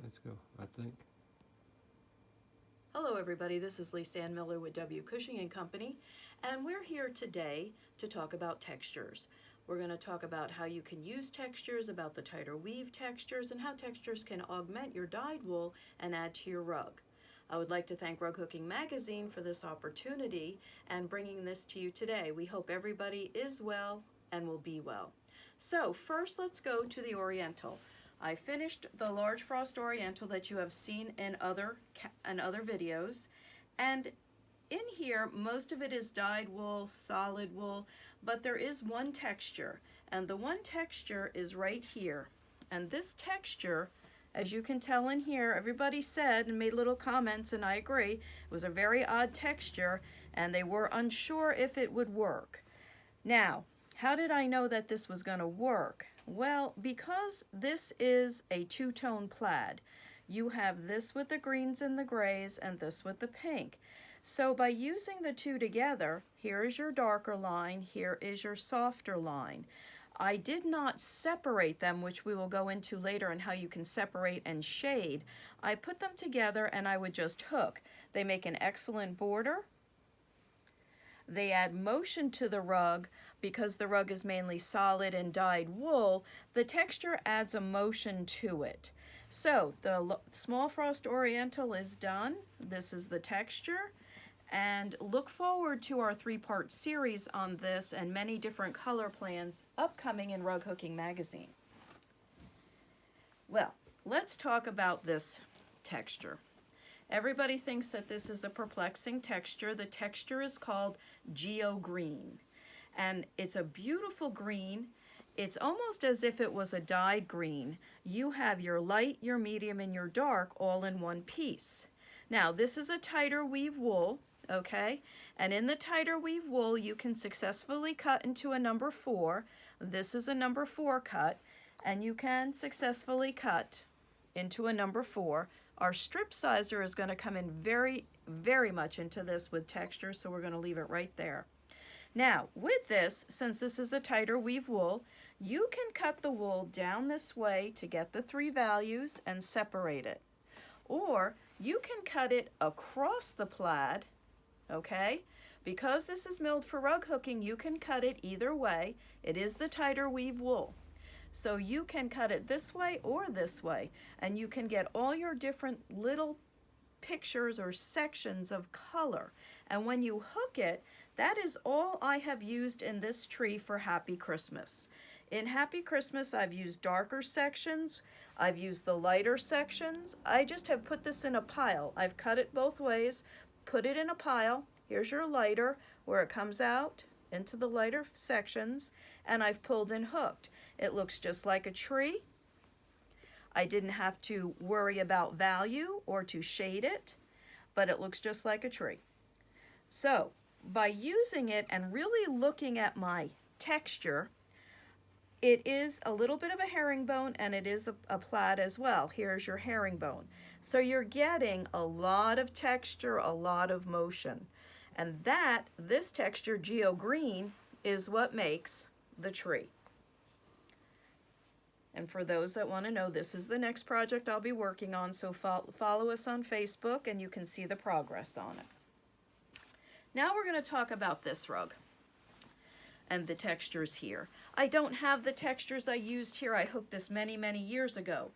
Let's go, I think. Hello everybody, this is Lisanne with W Cushing Company, and we're here today to talk about textures. We're going to talk about how you can use textures, about the tighter weave textures, and how textures can augment your dyed wool and add to your rug. I would like to thank Rug Hooking Magazine for this opportunity and bringing this to you today. We hope everybody is well and will be well. So first let's go to the Oriental. I finished the large frost Oriental that you have seen in other videos, and in here most of it is dyed wool, solid wool, but there is one texture, and the one texture is right here. And this texture, as you can tell in here, everybody said and made little comments, and I agree, it was a very odd texture and they were unsure if it would work. Now, how did I know that this was going to work? Well, because this is a two-tone plaid. You have this with the greens and the grays and this with the pink. So by using the two together, here is your darker line, here is your softer line. I did not separate them, which we will go into later on how you can separate and shade. I put them together and I would just hook. They make an excellent border. They add motion to the rug. Because the rug is mainly solid and dyed wool, the texture adds a motion to it. So the small frost Oriental is done. This is the texture. And look forward to our three-part series on this and many different color plans upcoming in Rug Hooking Magazine. Well, let's talk about this texture. Everybody thinks that this is a perplexing texture. The texture is called Geo Green. And it's a beautiful green. It's almost as if it was a dyed green. You have your light, your medium, and your dark all in one piece. Now, this is a tighter weave wool, okay? And in the tighter weave wool, you can successfully cut into a number 4. This is a number 4 cut, and you can successfully cut into a number 4. Our strip sizer is going to come in very, very much into this with texture, so we're going to leave it right there. Now, with this, since this is a tighter weave wool, you can cut the wool down this way to get the 3 values and separate it. Or you can cut it across the plaid, okay? Because this is milled for rug hooking, you can cut it either way. It is the tighter weave wool. So you can cut it this way or this way, and you can get all your different little pictures or sections of color. And when you hook it, that is all I have used in this tree for Happy Christmas. In Happy Christmas, I've used darker sections. I've used the lighter sections. I just have put this in a pile. I've cut it both ways, put it in a pile. Here's your lighter where it comes out into the lighter sections, and I've pulled and hooked. It looks just like a tree. I didn't have to worry about value or to shade it, but it looks just like a tree. So, by using it and really looking at my texture, it is a little bit of a herringbone and it is a plaid as well. Here's your herringbone. So you're getting a lot of texture, a lot of motion. And this texture, Geo Green, is what makes the tree. And for those that want to know, this is the next project I'll be working on, so follow us on Facebook and you can see the progress on it. Now we're going to talk about this rug and the textures here. I don't have the textures I used here. I hooked this many, many years ago.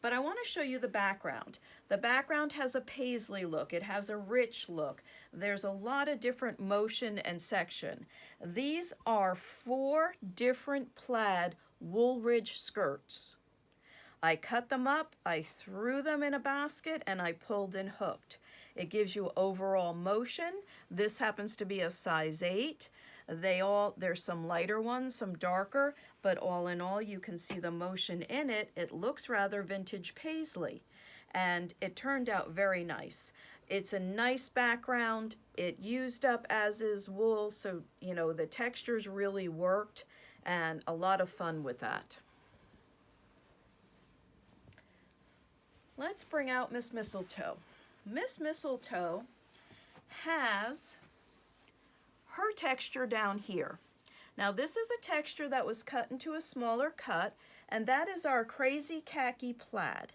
But I want to show you the background. The background has a paisley look. It has a rich look. There's a lot of different motion and section. These are 4 different plaid Woolridge skirts. I cut them up, I threw them in a basket, and I pulled and hooked. It gives you overall motion. This happens to be a size 8. There's some lighter ones, some darker, but all in all, you can see the motion in it. It looks rather vintage paisley, and it turned out very nice. It's a nice background. It used up as is wool, so you know the textures really worked, and a lot of fun with that. Let's bring out Miss Mistletoe. Miss Mistletoe has her texture down here. Now this is a texture that was cut into a smaller cut, and that is our crazy khaki plaid.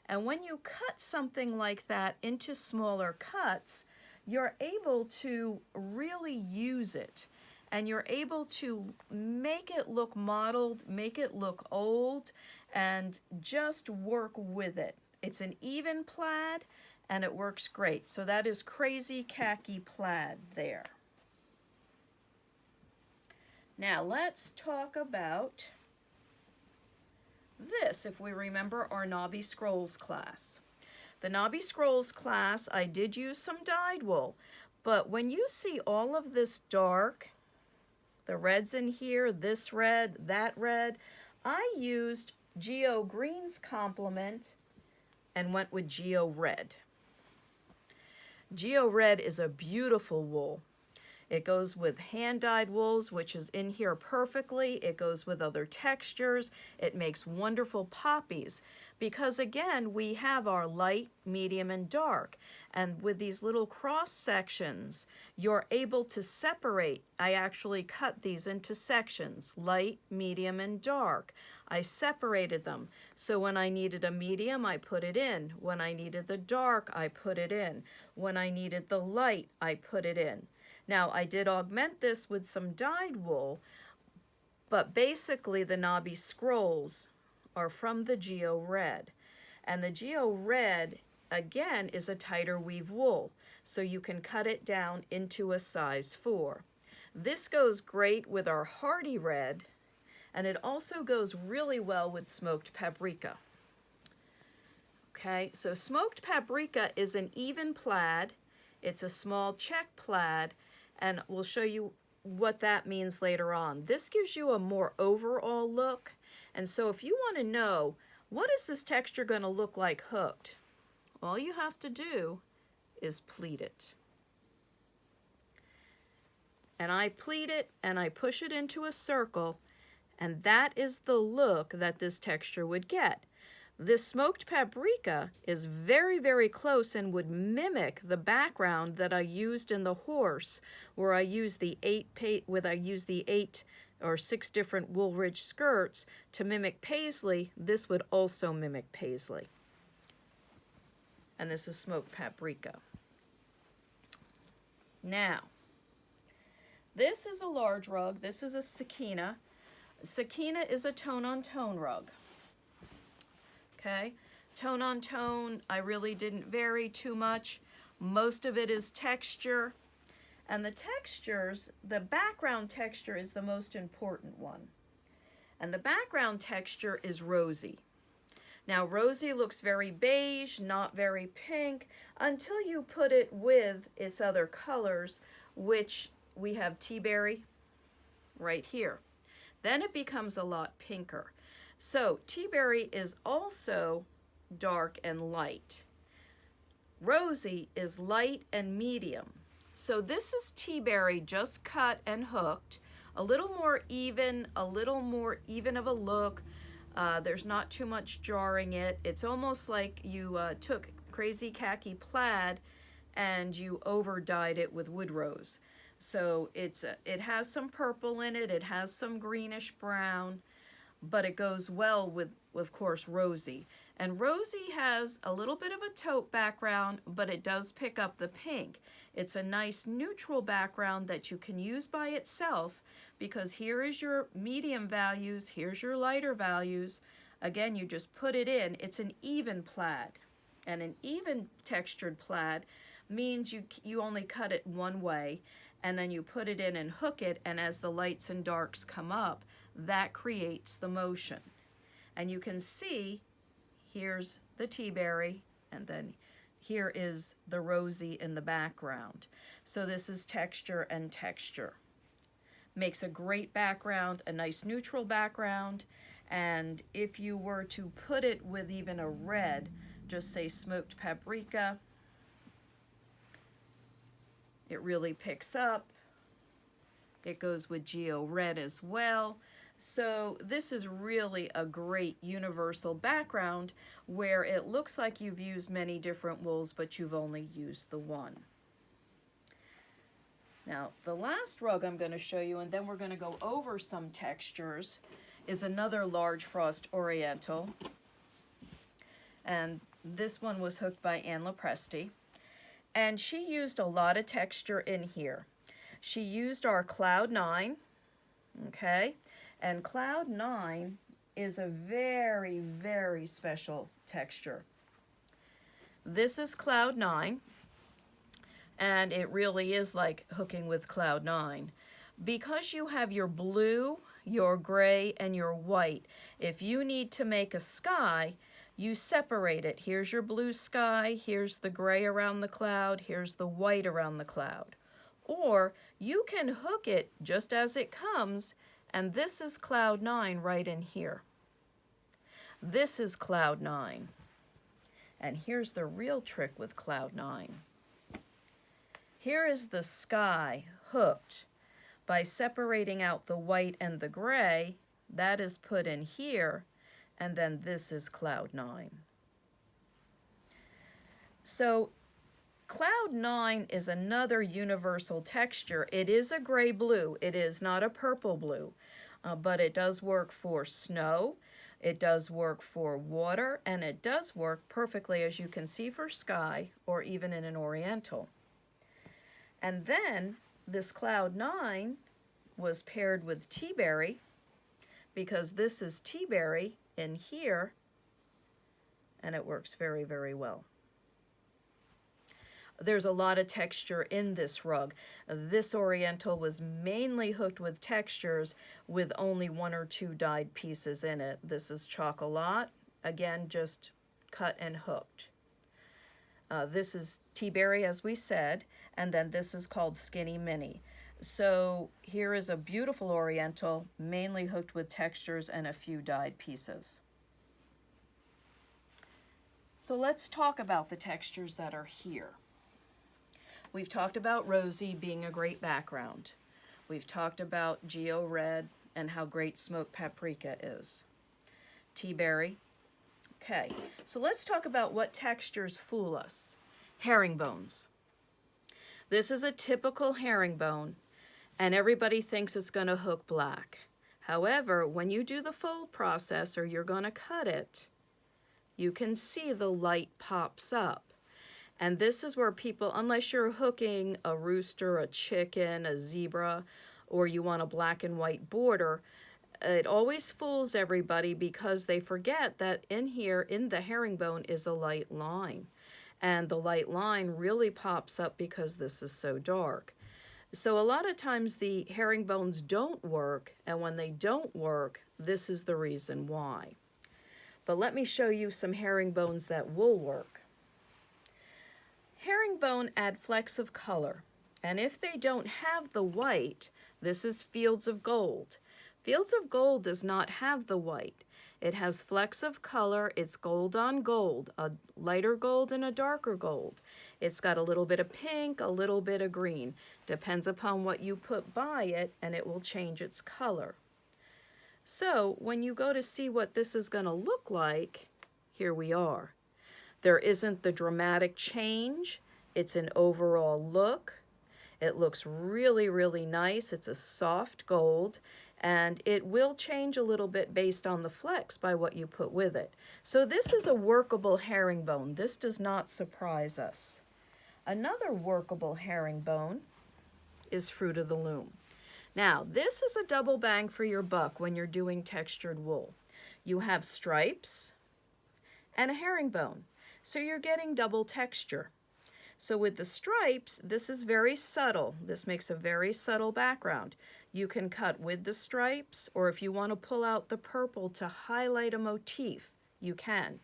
And when you cut something like that into smaller cuts, you're able to really use it. And you're able to make it look mottled, make it look old, and just work with it. It's an even plaid, and it works great. So that is Crazy Khaki Plaid there. Now let's talk about this, if we remember our Knobby Scrolls class. The Knobby Scrolls class, I did use some dyed wool, but when you see all of this dark, the reds in here, this red, that red, I used Geo Green's complement and went with Geo Red. Geo Red is a beautiful wool. It goes with hand-dyed wools, which is in here perfectly. It goes with other textures. It makes wonderful poppies because, again, we have our light, medium, and dark. And with these little cross sections, you're able to separate. I actually cut these into sections, light, medium, and dark. I separated them. So when I needed a medium, I put it in. When I needed the dark, I put it in. When I needed the light, I put it in. Now, I did augment this with some dyed wool, but basically the Knobby Scrolls are from the Geo Red. And the Geo Red, again, is a tighter weave wool, so you can cut it down into a size 4. This goes great with our Hearty Red, and it also goes really well with smoked paprika. Okay, so smoked paprika is an even plaid. It's a small check plaid, and we'll show you what that means later on. This gives you a more overall look, and so if you want to know, what is this texture going to look like hooked? All you have to do is pleat it. And I pleat it, and I push it into a circle, and that is the look that this texture would get. This smoked paprika is very, very close and would mimic the background that I used in the horse, where I used the 8 or 6 different Woolridge skirts to mimic paisley. This would also mimic paisley. And this is smoked paprika. Now, this is a large rug. This is a Sakina. Sakina is a tone-on-tone rug. Okay, tone on tone, I really didn't vary too much. Most of it is texture. And the textures, the background texture is the most important one. And the background texture is rosy. Now, rosy looks very beige, not very pink, until you put it with its other colors, which we have tea berry right here. Then it becomes a lot pinker. So tea berry is also dark and light. Rosy is light and medium. So this is tea berry just cut and hooked, a little more even of a look. There's not too much jarring it. It's almost like you took Crazy Khaki Plaid and you over dyed it with wood rose. So it has some purple in it, it has some greenish brown, but it goes well with, of course, rosy. And rosy has a little bit of a taupe background, but it does pick up the pink. It's a nice neutral background that you can use by itself, because here is your medium values, here's your lighter values. Again, you just put it in. It's an even plaid. And an even textured plaid means you only cut it one way, and then you put it in and hook it, and as the lights and darks come up, that creates the motion. And you can see, here's the tea berry, and then here is the rosy in the background. So this is texture and texture. Makes a great background, a nice neutral background, and if you were to put it with even a red, just say smoked paprika, it really picks up. It goes with Geo Red as well. So this is really a great universal background where it looks like you've used many different wools, but you've only used the one. Now, the last rug I'm going to show you, and then we're going to go over some textures, is another large frost Oriental. And This one was hooked by Ann Lopresti, and she used a lot of texture in here. She used our Cloud 9, okay? And Cloud 9 is a very, very special texture. This is Cloud 9, and it really is like hooking with Cloud 9. Because you have your blue, your gray, and your white, if you need to make a sky, you separate it. Here's your blue sky, here's the gray around the cloud, here's the white around the cloud. Or you can hook it just as it comes, and this is Cloud 9 right in here. This is Cloud 9. And here's the real trick with Cloud 9. Here is the sky hooked. By separating out the white and the gray, that is put in here, and then this is Cloud 9. So Cloud 9 is another universal texture. It is a gray blue. It is not a purple blue, but it does work for snow. It does work for water, and it does work perfectly, as you can see, for sky or even in an Oriental. And then this Cloud 9 was paired with Tea Berry, because this is Tea Berry in here, and it works very, very well. There's a lot of texture in this rug. This Oriental was mainly hooked with textures with only 1 or 2 dyed pieces in it. This is Chocolat, again, just cut and hooked. This is Tea Berry, as we said, and then this is called Skinny Mini. So here is a beautiful Oriental, mainly hooked with textures and a few dyed pieces. So let's talk about the textures that are here. We've talked about Rosie being a great background. We've talked about Geo Red and how great smoked paprika is. Tea Berry. Okay, so let's talk about what textures fool us. Herringbones. This is a typical herringbone, and everybody thinks it's going to hook black. However, when you do the fold process or you're going to cut it, you can see the light pops up. And this is where people, unless you're hooking a rooster, a chicken, a zebra, or you want a black and white border, it always fools everybody because they forget that in here, in the herringbone, is a light line. And the light line really pops up because this is so dark. So a lot of times the herringbones don't work, and when they don't work, this is the reason why. But let me show you some herringbones that will work. Herringbone add flecks of color, and if they don't have the white, this is Fields of Gold. Fields of Gold does not have the white. It has flecks of color. It's gold on gold, a lighter gold and a darker gold. It's got a little bit of pink, a little bit of green. Depends upon what you put by it, and it will change its color. So when you go to see what this is going to look like, here we are. There isn't the dramatic change. It's an overall look. It looks really, really nice. It's a soft gold, and it will change a little bit based on the flecks by what you put with it. So this is a workable herringbone. This does not surprise us. Another workable herringbone is Fruit of the Loom. Now, this is a double bang for your buck when you're doing textured wool. You have stripes and a herringbone, so you're getting double texture. So with the stripes, this is very subtle. This makes a very subtle background. You can cut with the stripes, or if you want to pull out the purple to highlight a motif, you can.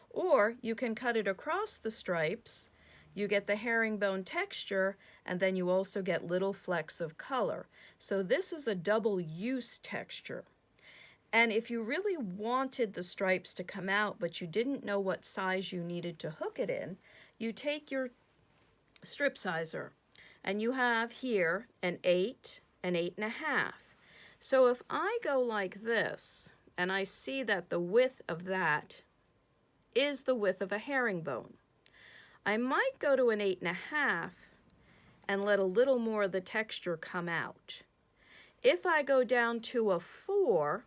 Or you can cut it across the stripes. You get the herringbone texture, and then you also get little flecks of color. So this is a double use texture. And if you really wanted the stripes to come out, but you didn't know what size you needed to hook it in, you take your strip sizer, and you have here an 8, an 8.5. So if I go like this, and I see that the width of that is the width of a herringbone, I might go to an 8.5 and let a little more of the texture come out. If I go down to a 4,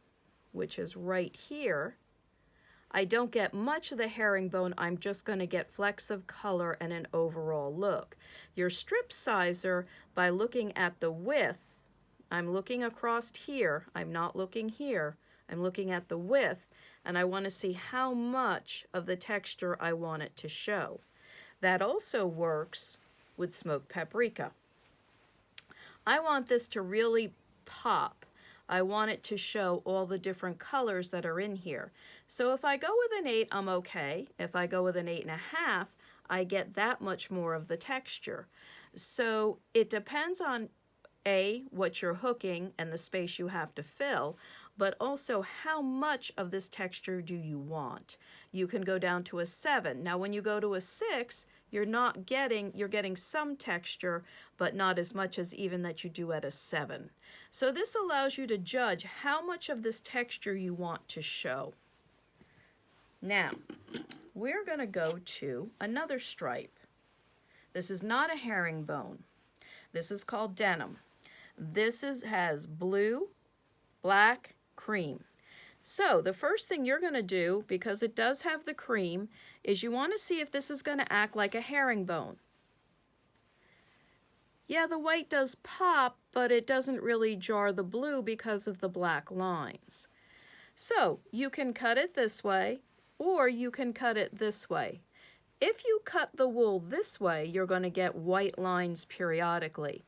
which is right here, I don't get much of the herringbone, I'm just going to get flecks of color and an overall look. Your strip sizer, by looking at the width, I'm looking across here, I'm not looking here, I'm looking at the width, and I want to see how much of the texture I want it to show. That also works with smoked paprika. I want this to really pop. I want it to show all the different colors that are in here. So if I go with an 8, I'm okay. If I go with an 8.5, I get that much more of the texture. So it depends on A, what you're hooking and the space you have to fill, but also how much of this texture do you want. You can go down to a 7. Now when you go to a 6, you're getting some texture, but not as much as even that you do at a 7. So this allows you to judge how much of this texture you want to show. Now, we're going to go to another stripe. This is not a herringbone. This is called denim. This has blue, black, cream. So the first thing you're going to do, because it does have the cream, is you want to see if this is going to act like a herringbone. Yeah, the white does pop, but it doesn't really jar the blue because of the black lines. So you can cut it this way, or you can cut it this way. If you cut the wool this way, you're going to get white lines periodically.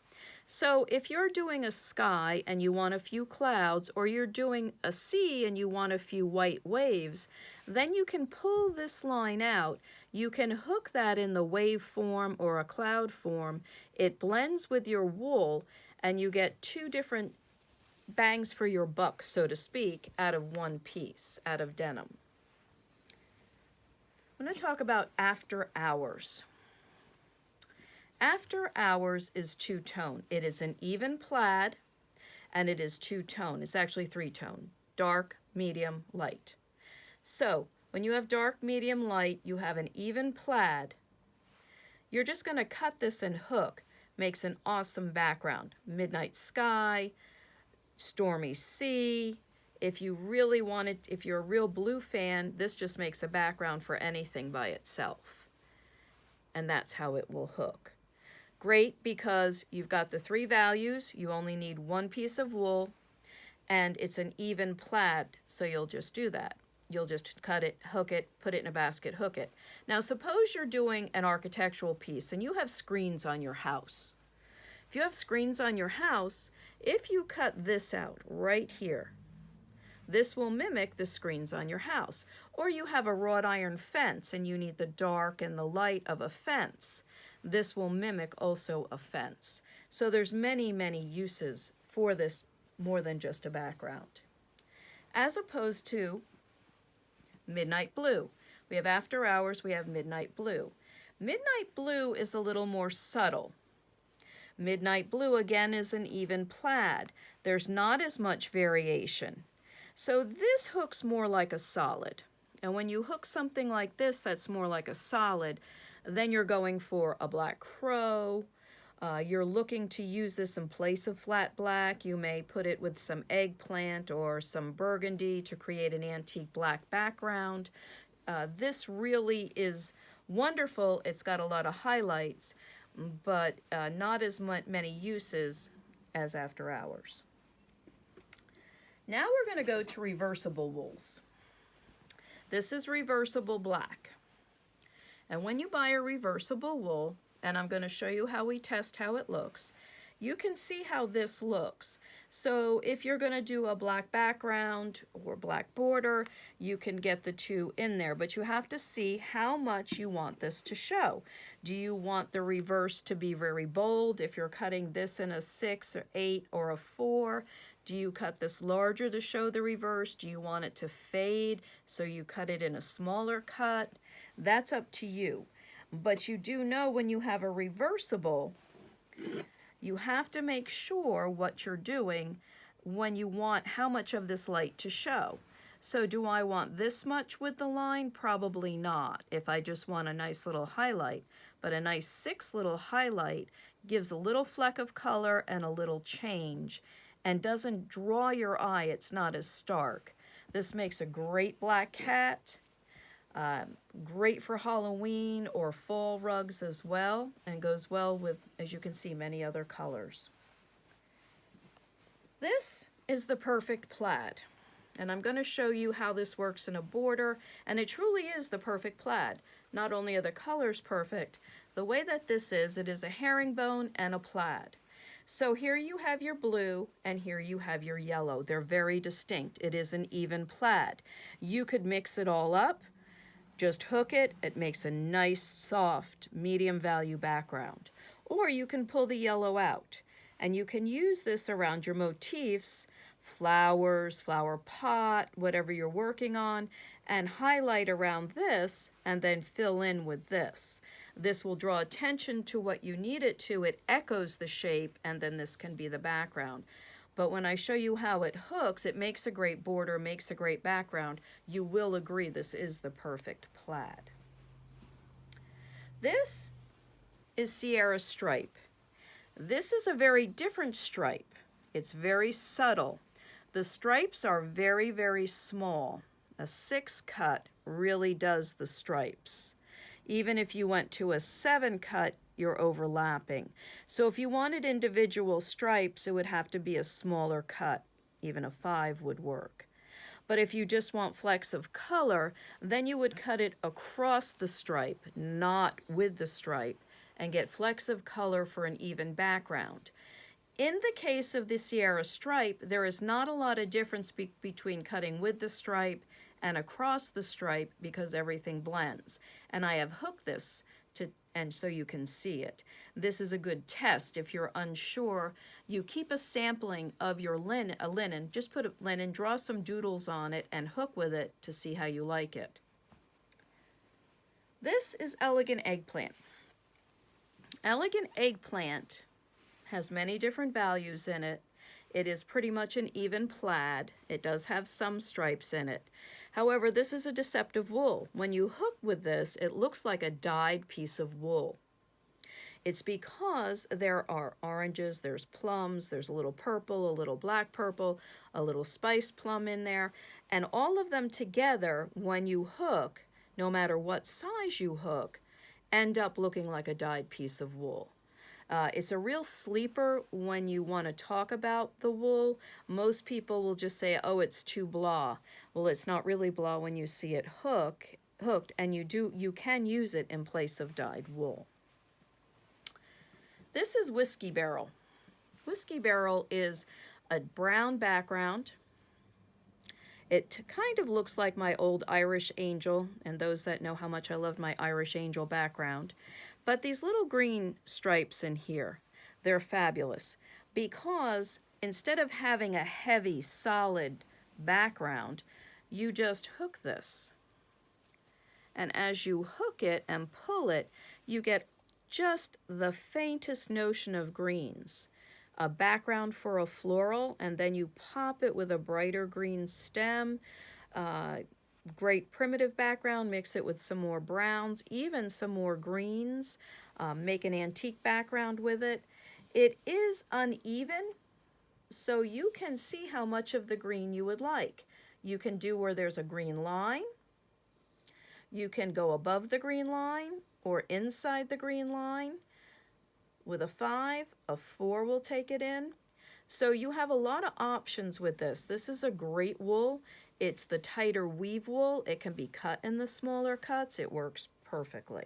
So if you're doing a sky and you want a few clouds, or you're doing a sea and you want a few white waves, then you can pull this line out. You can hook that in the wave form or a cloud form. It blends with your wool and you get two different bangs for your buck, so to speak, out of one piece, out of denim. I'm going to talk about after hours. After hours is two-tone. It is an even plaid, and it is two-tone. It's actually three-tone: dark, medium, light. So when you have dark, medium, light, you have an even plaid. You're just going to cut this and hook. Makes an awesome background. Midnight sky, stormy sea. If you really wanted, if you're a real blue fan, this just makes a background for anything by itself. And that's how it will hook. Great, because you've got the 3 values, you only need 1 piece of wool, and it's an even plaid, so you'll just do that. You'll just cut it, hook it, put it in a basket, hook it. Now suppose you're doing an architectural piece and you have screens on your house. If you have screens on your house, if you cut this out right here, this will mimic the screens on your house. Or you have a wrought iron fence and you need the dark and the light of a fence. This will mimic also a fence. So there's many, many uses for this, more than just a background. As opposed to midnight blue. We have after hours, we have midnight blue. Midnight blue is a little more subtle. Midnight blue again is an even plaid. There's not as much variation. So this hooks more like a solid. And when you hook something like this that's more like a solid, then you're going for a black crow. You're looking to use this in place of flat black. You may put it with some eggplant or some burgundy to create an antique black background. This really is wonderful. It's got a lot of highlights, but not as many uses as after hours. Now we're going to go to reversible wools. This is reversible black. And when you buy a reversible wool, and I'm going to show you how we test how it looks, you can see how this looks. So if you're going to do a black background or black border, you can get the two in there, but you have to see how much you want this to show. Do you want the reverse to be very bold? If you're cutting this in a 6 or 8 or a 4, do you cut this larger to show the reverse? Do you want it to fade so you cut it in a smaller cut? That's up to you. But you do know when you have a reversible, you have to make sure what you're doing when you want how much of this light to show. So do I want this much with the line? Probably not, if I just want a nice little highlight. But a nice 6 little highlight gives a little fleck of color and a little change, and doesn't draw your eye. It's not as stark. This makes a great black cat. Great for Halloween or fall rugs as well, and goes well with, as you can see, many other colors. This is the perfect plaid, and I'm going to show you how this works in a border, and it truly is the perfect plaid. Not only are the colors perfect, the way that this is, it is a herringbone and a plaid. So here you have your blue and here you have your yellow. They're very distinct. It is an even plaid. You could mix it all up, just hook it. It makes a nice, soft, medium value background. Or you can pull the yellow out and you can use this around your motifs, flowers, flower pot, whatever you're working on, and highlight around this and then fill in with this. This will draw attention to what you need it to. It echoes the shape, and then this can be the background. But when I show you how it hooks, it makes a great border, makes a great background. You will agree this is the perfect plaid. This is Sierra Stripe. This is a very different stripe. It's very subtle. The stripes are very, very small. A 6 cut really does the stripes. Even if you went to a 7 cut, you're overlapping. So if you wanted individual stripes, it would have to be a smaller cut. Even a 5 would work. But if you just want flecks of color, then you would cut it across the stripe, not with the stripe, and get flecks of color for an even background. In the case of the Sierra Stripe, there is not a lot of difference between cutting with the stripe and across the stripe because everything blends. And I have hooked this and so you can see it. This is a good test. If you're unsure, you keep a sampling of your linen, just put a linen, draw some doodles on it and hook with it to see how you like it. This is Elegant Eggplant. Elegant Eggplant has many different values in it. It is pretty much an even plaid. It does have some stripes in it. However, this is a deceptive wool. When you hook with this, it looks like a dyed piece of wool. It's because there are oranges, there's plums, there's a little purple, a little black purple, a little spiced plum in there, and all of them together, when you hook, no matter what size you hook, end up looking like a dyed piece of wool. It's a real sleeper when you want to talk about the wool. Most people will just say, oh, it's too blah. Well, it's not really blah when you see it hooked, and you can use it in place of dyed wool. This is Whiskey Barrel. Whiskey Barrel is a brown background. It kind of looks like my old Irish Angel, and those that know how much I love my Irish Angel background. But these little green stripes in here, they're fabulous because instead of having a heavy, solid background, you just hook this. And as you hook it and pull it, you get just the faintest notion of greens. A background for a floral, and then you pop it with a brighter green stem. Great primitive background, mix it with some more browns, even some more greens, make an antique background with it. It is uneven, so you can see how much of the green you would like. You can do where there's a green line, you can go above the green line or inside the green line. With a 5, a 4 will take it in. So you have a lot of options with this. This is a great wool. It's the tighter weave wool. It can be cut in the smaller cuts. It works perfectly.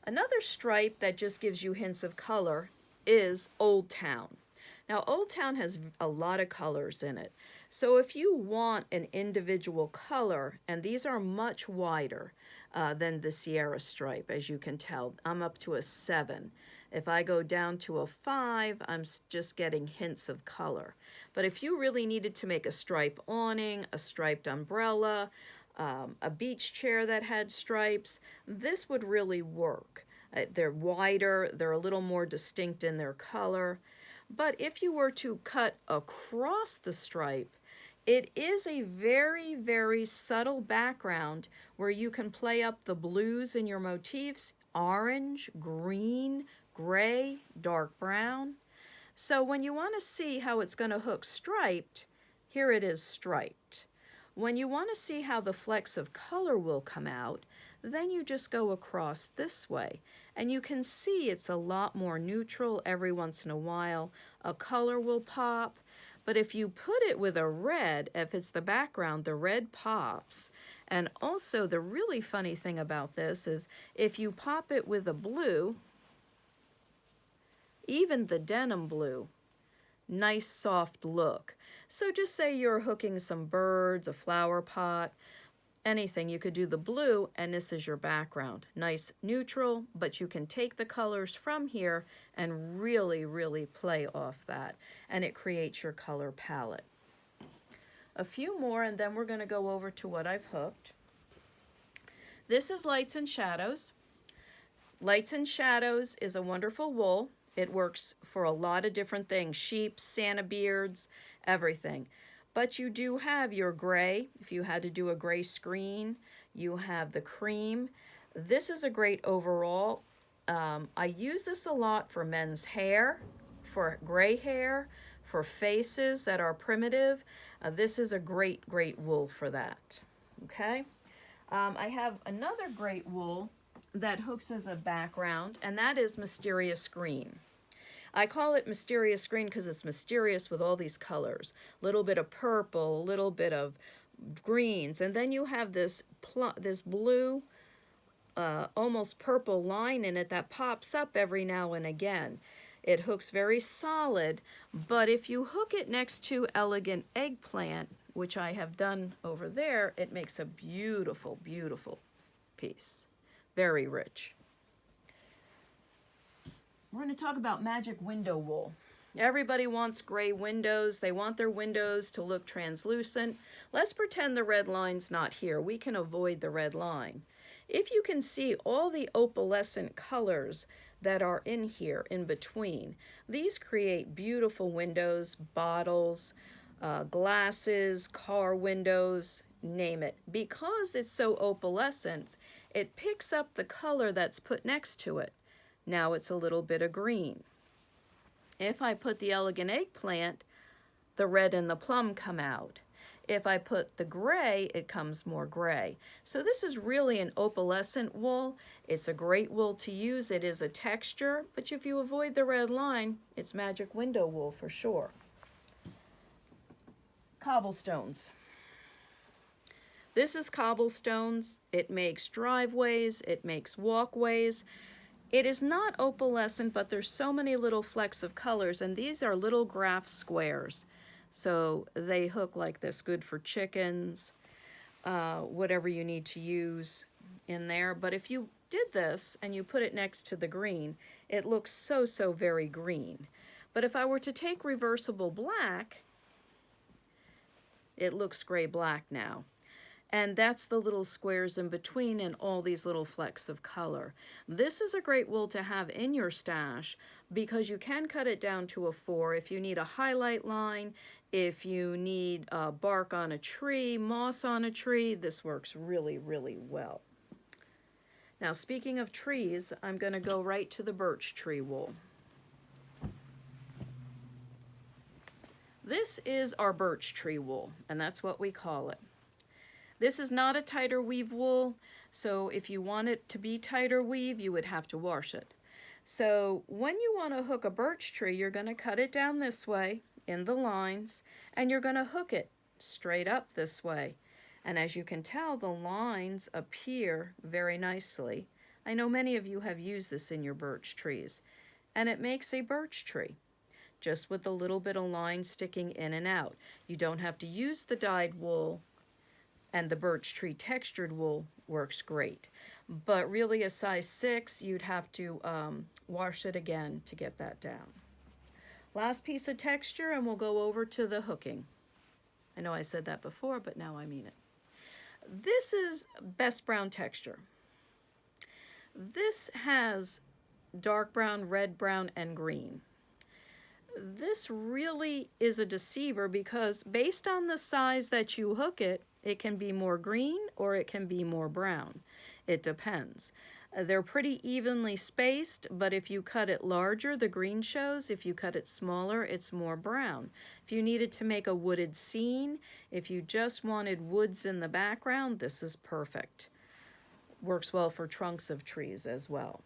Another stripe that just gives you hints of color is Old Town. Now, Old Town has a lot of colors in it. So if you want an individual color, and these are much wider than the Sierra Stripe, as you can tell. I'm up to a 7. If I go down to a 5, I'm just getting hints of color. But if you really needed to make a stripe awning, a striped umbrella, a beach chair that had stripes, this would really work. They're wider, they're a little more distinct in their color. But if you were to cut across the stripe, it is a very, very subtle background where you can play up the blues in your motifs, orange, green, gray, dark brown. So when you want to see how it's going to hook striped, here it is striped. When you want to see how the flecks of color will come out, then you just go across this way. And you can see it's a lot more neutral. Every once in a while, a color will pop. But if you put it with a red, if it's the background, the red pops. And also the really funny thing about this is if you pop it with a blue, even the denim blue, nice soft look. So just say you're hooking some birds, a flower pot, anything. You could do the blue and this is your background. Nice neutral, but you can take the colors from here and really, really play off that. And it creates your color palette. A few more and then we're going to go over to what I've hooked. This is Lights and Shadows. Lights and Shadows is a wonderful wool. It works for a lot of different things, sheep, Santa beards, everything. But you do have your gray, if you had to do a gray screen, you have the cream. This is a great overall. I use this a lot for men's hair, for gray hair, for faces that are primitive. This is a great, great wool for that, okay? I have another great wool that hooks as a background, and that is Mysterious Green. I call it Mysterious Green because it's mysterious with all these colors. A little bit of purple, a little bit of greens, and then you have this blue, almost purple line in it that pops up every now and again. It hooks very solid, but if you hook it next to Elegant Eggplant, which I have done over there, it makes a beautiful, beautiful piece. Very rich. We're going to talk about magic window wool. Everybody wants gray windows. They want their windows to look translucent. Let's pretend the red line's not here. We can avoid the red line. If you can see all the opalescent colors that are in here in between, these create beautiful windows, bottles, glasses, car windows, name it. Because it's so opalescent, it picks up the color that's put next to it. Now it's a little bit of green. If I put the Elegant Eggplant, the red and the plum come out. If I put the gray, it comes more gray. So this is really an opalescent wool. It's a great wool to use. It is a texture, but if you avoid the red line, it's magic window wool for sure. Cobblestones. This is Cobblestones. It makes driveways, it makes walkways. It is not opalescent, but there's so many little flecks of colors, and these are little graph squares. So they hook like this, good for chickens, whatever you need to use in there. But if you did this and you put it next to the green, it looks so, so very green. But if I were to take Reversible Black, it looks gray-black now. And that's the little squares in between and all these little flecks of color. This is a great wool to have in your stash because you can cut it down to a 4 if you need a highlight line, if you need bark on a tree, moss on a tree. This works really, really well. Now, speaking of trees, I'm going to go right to the birch tree wool. This is our birch tree wool, and that's what we call it. This is not a tighter weave wool, so if you want it to be tighter weave, you would have to wash it. So when you want to hook a birch tree, you're going to cut it down this way in the lines, and you're going to hook it straight up this way. And as you can tell, the lines appear very nicely. I know many of you have used this in your birch trees, and it makes a birch tree, just with a little bit of line sticking in and out. You don't have to use the dyed wool, and the birch tree textured wool works great. But really a size 6, you'd have to wash it again to get that down. Last piece of texture, and we'll go over to the hooking. I know I said that before, but now I mean it. This is best brown texture. This has dark brown, red, brown, and green. This really is a deceiver because based on the size that you hook it, it can be more green or it can be more brown. It depends. They're pretty evenly spaced, but if you cut it larger, the green shows. If you cut it smaller, it's more brown. If you needed to make a wooded scene, if you just wanted woods in the background, this is perfect. Works well for trunks of trees as well.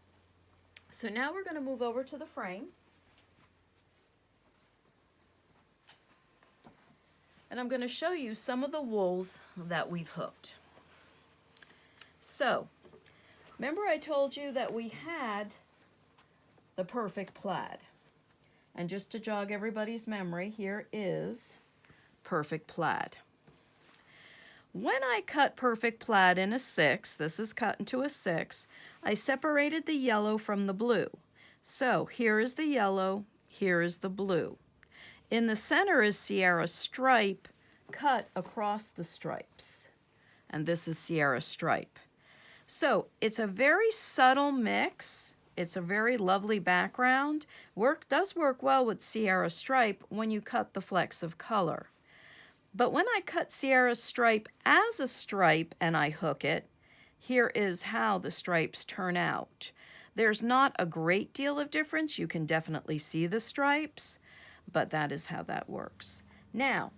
So now we're going to move over to the frame. And I'm going to show you some of the wools that we've hooked. So, remember I told you that we had the perfect plaid. And just to jog everybody's memory, here is perfect plaid. When I cut perfect plaid in a 6, this is cut into a 6, I separated the yellow from the blue. So here is the yellow, here is the blue. In the center is Sierra stripe cut across the stripes. And this is Sierra stripe. So it's a very subtle mix. It's a very lovely background. Does work well with Sierra stripe when you cut the flecks of color. But when I cut Sierra stripe as a stripe and I hook it, here is how the stripes turn out. There's not a great deal of difference. You can definitely see the stripes, but that is how that works. Now,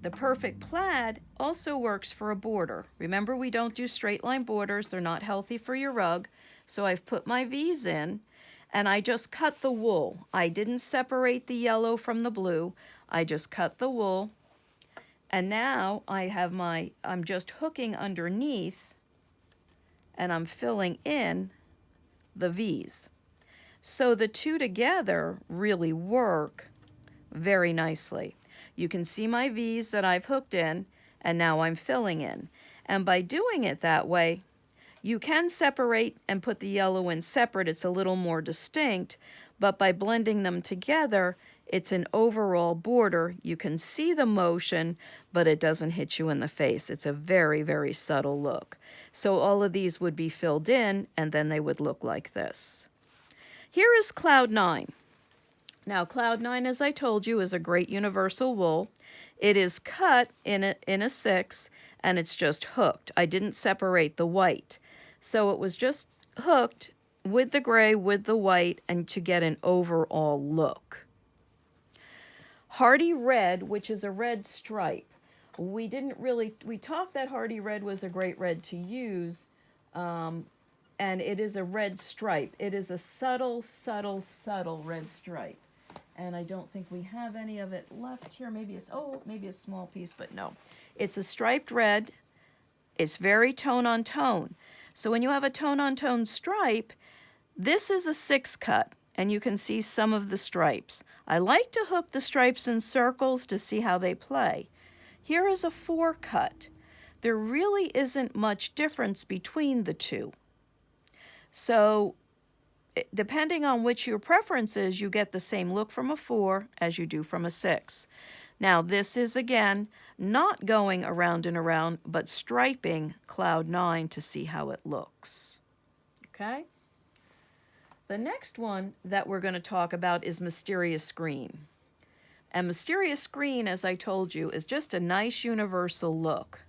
the perfect plaid also works for a border. Remember, we don't do straight line borders. They're not healthy for your rug. So I've put my V's in and I just cut the wool. I didn't separate the yellow from the blue. I just cut the wool. And now I'm just hooking underneath and I'm filling in the V's. So the two together really work very nicely. You can see my V's that I've hooked in and now I'm filling in. And by doing it that way, you can separate and put the yellow in separate. It's a little more distinct, but by blending them together, it's an overall border. You can see the motion, but it doesn't hit you in the face. It's a very, very subtle look. So all of these would be filled in, and then they would look like this. Here is Cloud 9. Now, Cloud 9, as I told you, is a great universal wool. It is cut in a 6, and it's just hooked. I didn't separate the white. So it was just hooked with the gray, with the white, and to get an overall look. Hearty Red, which is a red stripe. We talked that Hearty Red was a great red to use, and it is a red stripe. It is a subtle, subtle, subtle red stripe. And I don't think we have any of it left here. Maybe a small piece, but no. It's a striped red. It's very tone on tone. So when you have a tone on tone stripe, this is a 6 cut. And you can see some of the stripes. I like to hook the stripes in circles to see how they play. Here is a 4 cut. There really isn't much difference between the two. So depending on which your preference is, you get the same look from a 4 as you do from a 6. Now this is again not going around and around, but striping Cloud 9 to see how it looks. Okay? The next one that we're going to talk about is Mysterious Green. And Mysterious Green, as I told you, is just a nice universal look.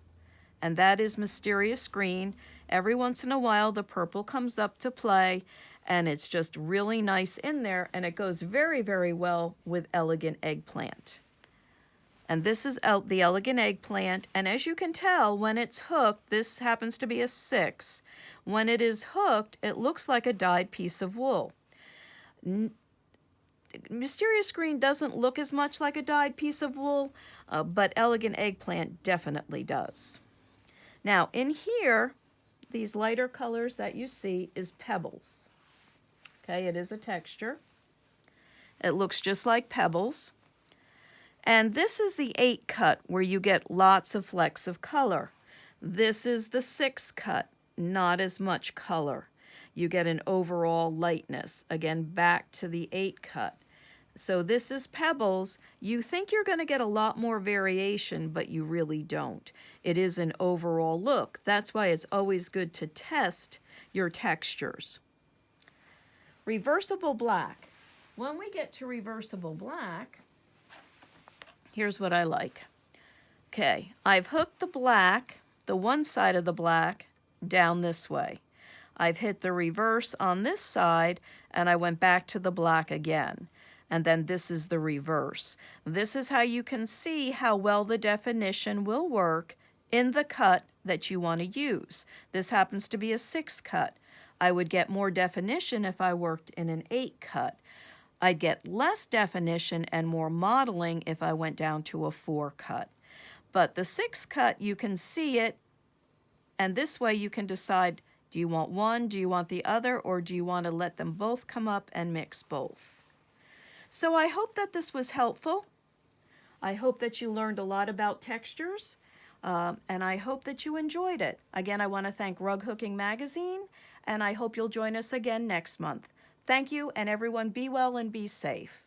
And that is Mysterious Green. Every once in a while, the purple comes up to play, and it's just really nice in there, and it goes very, very well with Elegant Eggplant. And this is the Elegant Eggplant, and as you can tell, when it's hooked, this happens to be a 6. When it is hooked, it looks like a dyed piece of wool. Mysterious Green doesn't look as much like a dyed piece of wool, but Elegant Eggplant definitely does. Now, in here, these lighter colors that you see is Pebbles. Okay, it is a texture. It looks just like Pebbles. And this is the 8 cut where you get lots of flecks of color. This is the 6 cut, not as much color. You get an overall lightness. Again, back to the 8 cut. So this is Pebbles. You think you're going to get a lot more variation, but you really don't. It is an overall look. That's why it's always good to test your textures. Reversible Black. When we get to Reversible Black, here's what I like. Okay, I've hooked the black, the one side of the black, down this way. I've hit the reverse on this side, and I went back to the black again. And then this is the reverse. This is how you can see how well the definition will work in the cut that you want to use. This happens to be a 6 cut. I would get more definition if I worked in an 8 cut. I'd get less definition and more modeling if I went down to a 4 cut. But the 6 cut, you can see it, and this way you can decide, do you want one, do you want the other, or do you want to let them both come up and mix both? So I hope that this was helpful. I hope that you learned a lot about textures, and I hope that you enjoyed it. Again, I want to thank Rug Hooking Magazine, and I hope you'll join us again next month. Thank you, and everyone be well and be safe.